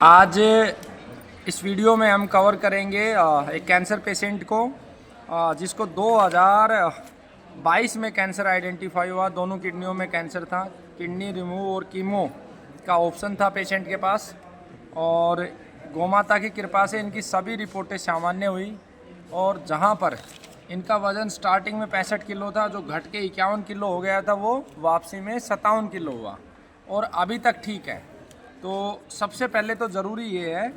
आज इस वीडियो में हम कवर करेंगे एक कैंसर पेशेंट को जिसको 2022 में कैंसर आइडेंटिफाई हुआ। दोनों किडनियों में कैंसर था। किडनी रिमूव और कीमो का ऑप्शन था पेशेंट के पास, और गौमाता की कृपा से इनकी सभी रिपोर्टें सामान्य हुई। और जहां पर इनका वज़न स्टार्टिंग में 65 किलो था, जो घट के 51 किलो हो गया था, वो वापसी में 57 किलो हुआ और अभी तक ठीक है। तो सबसे पहले तो ज़रूरी ये है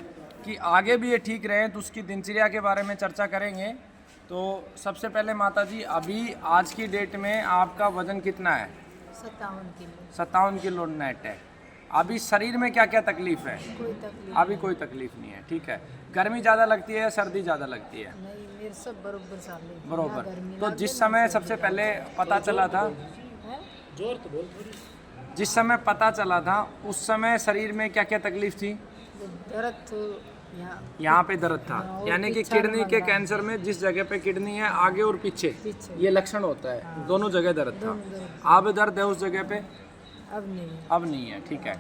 कि आगे भी ये ठीक रहें, तो उसकी दिनचर्या के बारे में चर्चा करेंगे। तो सबसे पहले माता जी, अभी आज की डेट में आपका वज़न कितना है? 57 किलो। 57 किलो नेट है। अभी शरीर में क्या क्या तकलीफ़ है? कोई तकलीफ अभी कोई तकलीफ़ नहीं है, ठीक है। गर्मी ज़्यादा लगती है या सर्दी ज़्यादा लगती है? नहीं, मेरे सब बरोबर साले ना बरोबर। गर्मी तो लागे, जिस ना समय सर्दी सबसे पहले पता चला था, है। जिस समय पता चला था उस समय शरीर में क्या क्या तकलीफ़ थी? जो दर्द तो यहाँ पे दर्द था, और यानी कि पीछा किडनी लग के रहा। कैंसर में जिस जगह पे किडनी है आगे और पीछे पीछे। ये लक्षण होता है। दोनों जगह दर्द था। दोनों दर्द। अब दर्द है उस जगह पे? अब नहीं है। अब नहीं है, ठीक है।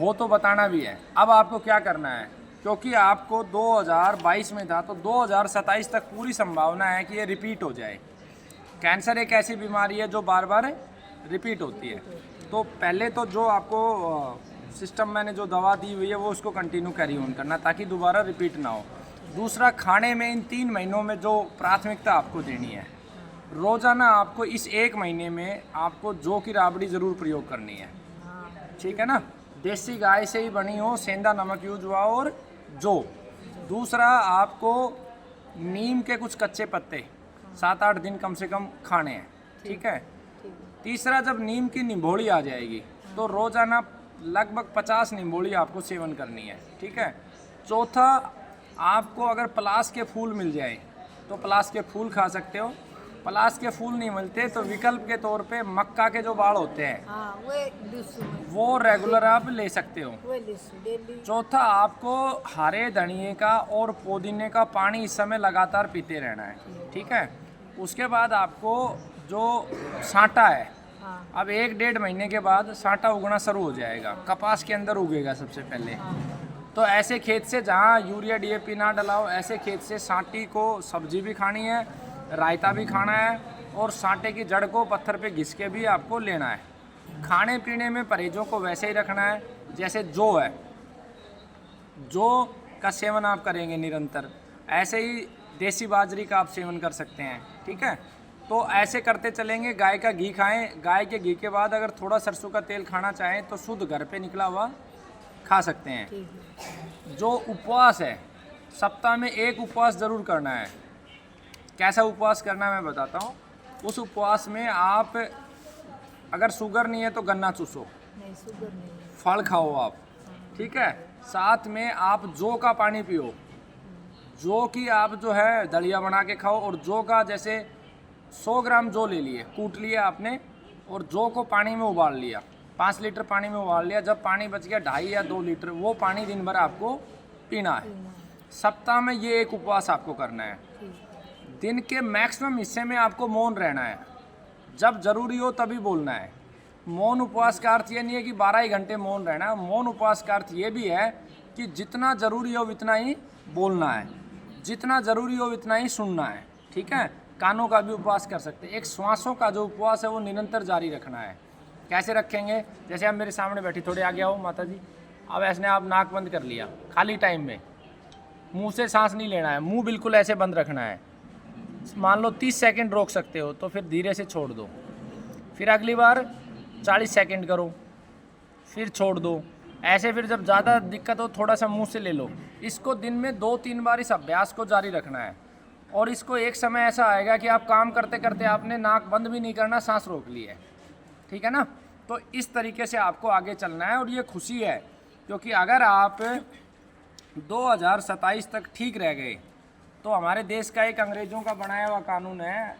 हो तो बताना भी है। अब आपको क्या करना है, क्योंकि आपको 2022 में था, तो 2027 तक पूरी संभावना है कि ये रिपीट हो जाए। कैंसर एक ऐसी बीमारी है जो बार बार रिपीट होती है। तो पहले तो जो आपको सिस्टम मैंने जो दवा दी हुई है वो उसको कंटिन्यू कैरी ऑन करना, ताकि दोबारा रिपीट ना हो। दूसरा, खाने में इन 3 महीनों में जो प्राथमिकता आपको देनी है, रोज़ाना आपको इस 1 महीने में आपको जौ की राबड़ी ज़रूर प्रयोग करनी है, हाँ, ठीक है ना। देसी गाय से ही बनी हो, सेंधा नमक यूज हुआ और जौ। दूसरा, आपको नीम के कुछ कच्चे पत्ते 7-8 दिन कम से कम खाने हैं, ठीक है। ठीक है। तीसरा, जब नीम की निम्बोड़ी आ जाएगी तो रोज़ाना लगभग 50 निम्बोड़ी आपको सेवन करनी है, ठीक है। चौथा, आपको अगर पलाश के फूल मिल जाए तो पलाश के फूल खा सकते हो। पलाश के फूल नहीं मिलते तो विकल्प के तौर पे मक्का के जो बाल होते हैं हाँ, वो रेगुलर आप ले सकते हो। वो लिसु डेली। चौथा, आपको हरे धनिए का और पुदीने का पानी इस समय लगातार पीते रहना है, ठीक है। उसके बाद आपको जो साँटा है, हाँ, अब 1-1.5 महीने के बाद साँटा उगना शुरू हो जाएगा। कपास के अंदर उगेगा सबसे पहले। हाँ, तो ऐसे खेत से जहाँ यूरिया डीएपी ना डलाओ, ऐसे खेत से साँटी को सब्जी भी खानी है, रायता भी खाना है, और साँटे की जड़ को पत्थर पे घिस के भी आपको लेना है। खाने पीने में परहेजों को वैसे ही रखना है जैसे जौ है, जौ का सेवन आप करेंगे निरंतर, ऐसे ही देसी बाजरी का आप सेवन कर सकते हैं, ठीक है। तो ऐसे करते चलेंगे। गाय का घी खाएं। गाय के घी के बाद अगर थोड़ा सरसों का तेल खाना चाहें तो शुद्ध घर पे निकला हुआ खा सकते हैं। ठीक है। जो उपवास है, सप्ताह में 1 उपवास ज़रूर करना है। कैसा उपवास करना है मैं बताता हूँ। उस उपवास में आप अगर शुगर नहीं है तो गन्ना चूसो, नहीं, शुगर नहीं है। फल खाओ आप, ठीक है। साथ में आप जौ का पानी पियो। जौ की आप जो है दलिया बना के खाओ, और जौ का जैसे 100 ग्राम जौ ले लिए, कूट लिया आपने, और जौ को पानी में उबाल लिया, 5 लीटर पानी में उबाल लिया। जब पानी बच गया 2.5 या 2 लीटर, वो पानी दिन भर आपको पीना है। सप्ताह में ये 1 उपवास आपको करना है। ठीक है। दिन के मैक्सिमम हिस्से में आपको मौन रहना है। जब ज़रूरी हो तभी बोलना है। मौन उपवास का अर्थ ये नहीं है कि 12 ही घंटे मौन रहना है। मौन उपवास का अर्थ ये भी है कि जितना ज़रूरी हो उतना ही बोलना है, जितना ज़रूरी हो उतना ही सुनना है, ठीक है। कानों का भी उपवास कर सकते हैं। एक श्वासों का जो उपवास है वो निरंतर जारी रखना है। कैसे रखेंगे? जैसे आप मेरे सामने बैठी, थोड़े आगे आओ माता जी। अब ऐसे आप नाक बंद कर लिया, खाली टाइम में मुंह से सांस नहीं लेना है, मुंह बिल्कुल ऐसे बंद रखना है। मान लो 30 सेकंड रोक सकते हो तो फिर धीरे से छोड़ दो। फिर अगली बार 40 सेकंड करो, फिर छोड़ दो। ऐसे फिर जब ज़्यादा दिक्कत हो थोड़ा सा मुंह से ले लो। इसको दिन में 2-3 बार इस अभ्यास को जारी रखना है। और इसको एक समय ऐसा आएगा कि आप काम करते करते आपने नाक बंद भी नहीं करना, सांस रोक ली है, ठीक है ना। तो इस तरीके से आपको आगे चलना है। और ये खुशी है क्योंकि अगर आप 2027 तक ठीक रह गए तो हमारे देश का एक अंग्रेज़ों का बनाया हुआ कानून है,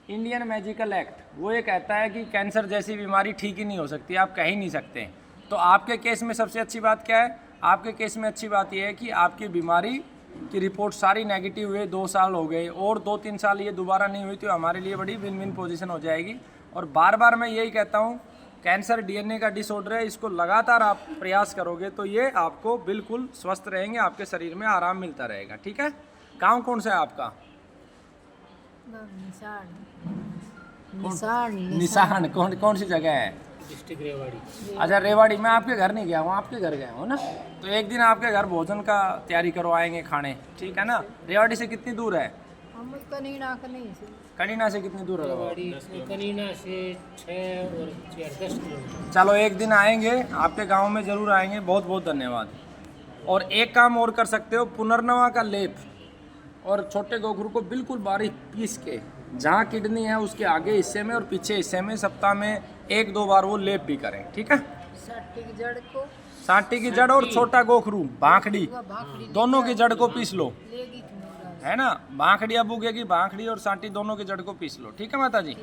इंडियन मेडिकल एक्ट, वो ये कहता है कि कैंसर जैसी बीमारी ठीक ही नहीं हो सकती, आप कह ही नहीं सकते। तो आपके केस में सबसे अच्छी बात क्या है? आपके केस में अच्छी बात यह है कि आपकी बीमारी की रिपोर्ट सारी नेगेटिव हुए, 2 साल हो गए, और 2-3 साल ये दोबारा नहीं हुई तो हमारे लिए बड़ी विन विन पोजीशन हो जाएगी। और बार बार मैं यही कहता हूँ, कैंसर डीएनए का डिसऑर्डर है, इसको लगातार आप प्रयास करोगे तो ये आपको बिल्कुल स्वस्थ रहेंगे, आपके शरीर में आराम मिलता रहेगा। ठीक है। गांव कौन सा है आपका? निशान निशान निशान। कौन कौन सी जगह है? डिस्ट्रिक्ट रेवाड़ी। अच्छा, रेवाड़ी। मैं आपके घर नहीं गया हूँ, आपके घर गया हूँ ना, तो एक दिन आपके घर भोजन का तैयारी करवाएंगे, खाने। ठीक है ना। रेवाड़ी से कितनी दूर है? हम कनीना का नहीं से कनीना से कितनी दूर है? रेवाड़ी कनीना से 6 और 10 किलोमीटर। चलो एक दिन आएंगे, आपके गांव में ज़रूर आएंगे। बहुत बहुत धन्यवाद। और एक काम और कर सकते हो, पुनर्नवा का लेप और छोटे गोखरू को बिल्कुल बारीक पीस के, जहाँ किडनी है उसके आगे हिस्से में और पीछे हिस्से में सप्ताह में 1-2 बार वो लेप भी करें। ठीक है। साटी की जड़ को सांटी की जड़ और छोटा गोखरू, भाखड़ी, भाखड़ी दोनों की जड़ को पीस लो, लेगी तुम्हारा है ना। भाखड़ी अब उगेगी, भाखड़ी और सांटी दोनों की जड़ को पीस लो। ठीक है माता जी।